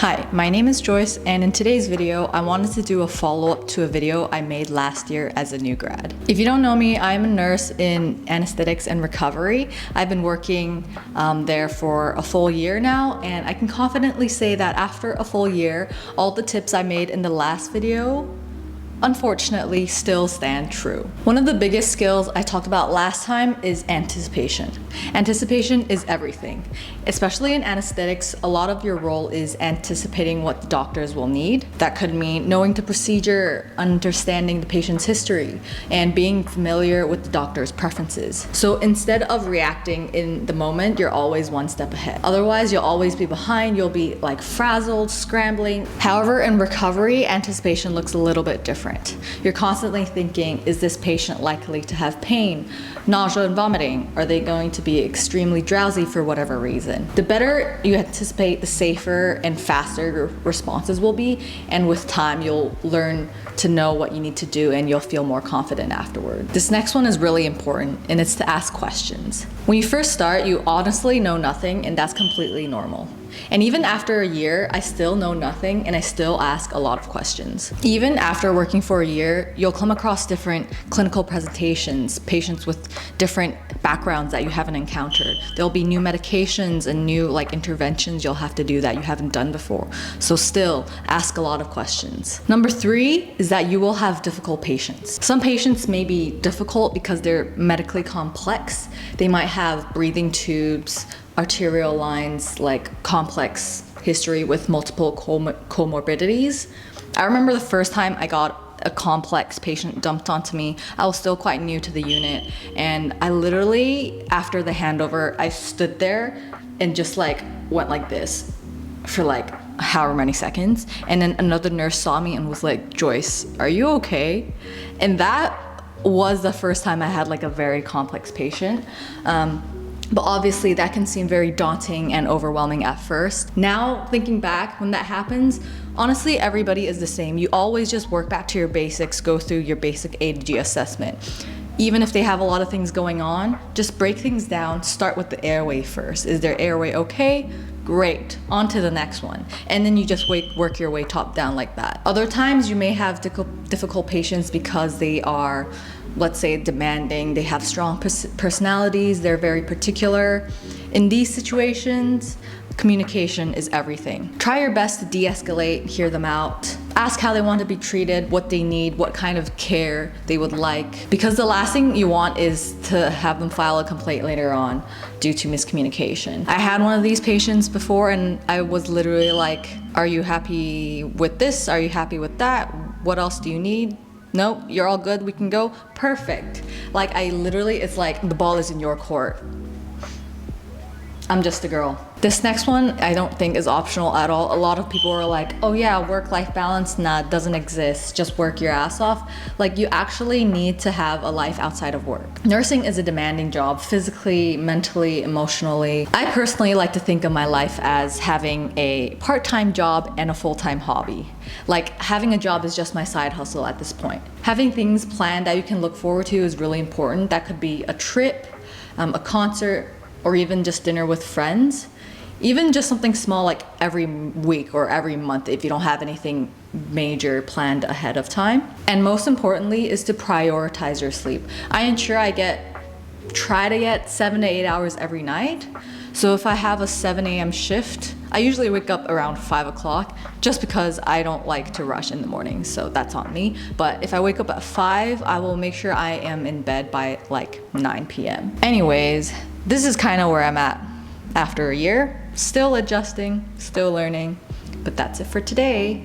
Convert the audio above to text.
Hi, my name is Joyce, and in today's video, I wanted to do a follow-up to a video I made last year as a new grad. If you don't know me, I'm a nurse in anesthetics and recovery. I've been working there for a full year now, and I can confidently say that after a full year, all the tips I made in the last video unfortunately still stand true. One of the biggest skills I talked about last time is anticipation. Anticipation is everything. Especially in anesthetics, a lot of your role is anticipating what the doctors will need. That could mean knowing the procedure, understanding the patient's history, and being familiar with the doctor's preferences. So instead of reacting in the moment, you're always one step ahead. Otherwise, you'll always be behind, you'll be like frazzled, scrambling. However, in recovery, anticipation looks a little bit different. You're constantly thinking, is this patient likely to have pain, nausea and vomiting? Are they going to be extremely drowsy for whatever reason? The better you anticipate, the safer and faster your responses will be, and with time you'll learn to know what you need to do and you'll feel more confident afterward. This next one is really important, and it's to ask questions. When you first start, you honestly know nothing, and that's completely normal. And even after a year, I still know nothing and I still ask a lot of questions. Even after working for a year, you'll come across different clinical presentations, patients with different backgrounds that you haven't encountered. There'll be new medications and new interventions you'll have to do that you haven't done before. So still ask a lot of questions. Number 3 is that you will have difficult patients. Some patients may be difficult because they're medically complex. They might have breathing tubes, arterial lines, complex history with multiple comorbidities. I remember the first time I got a complex patient dumped onto me. I was still quite new to the unit, and I literally, after the handover, I stood there and just went like this for however many seconds, and then another nurse saw me and was like, "Joyce, are you okay?" And that was the first time I had a very complex patient. But obviously that can seem very daunting and overwhelming at first. Now, thinking back, when that happens, honestly, everybody is the same. You always just work back to your basics, go through your basic A to G assessment. Even if they have a lot of things going on, just break things down, start with the airway first. Is their airway okay? Great, on to the next one. And then you just work your way top down like that. Other times you may have difficult patients because they are, let's say, demanding, they have strong personalities, they're very particular. In these situations, communication is everything. Try your best to de-escalate, hear them out, ask how they want to be treated, what they need, what kind of care they would like. Because the last thing you want is to have them file a complaint later on due to miscommunication. I had one of these patients before, and I was literally like, "Are you happy with this? Are you happy with that? What else do you need? Nope, you're all good, we can go." Perfect. It's like the ball is in your court. I'm just a girl. This next one I don't think is optional at all. A lot of people are like, "Oh yeah, work-life balance, nah, it doesn't exist. Just work your ass off." You actually need to have a life outside of work. Nursing is a demanding job, physically, mentally, emotionally. I personally like to think of my life as having a part-time job and a full-time hobby. Having a job is just my side hustle at this point. Having things planned that you can look forward to is really important. That could be a trip, a concert, or even just dinner with friends. Even just something small every week or every month if you don't have anything major planned ahead of time. And most importantly is to prioritize your sleep. I ensure I try to get 7 to 8 hours every night. So if I have a 7 a.m. shift, I usually wake up around 5 o'clock just because I don't like to rush in the morning, so that's on me. But if I wake up at 5, I will make sure I am in bed by 9 p.m. Anyways, this is kind of where I'm at after a year. Still adjusting, still learning, but that's it for today.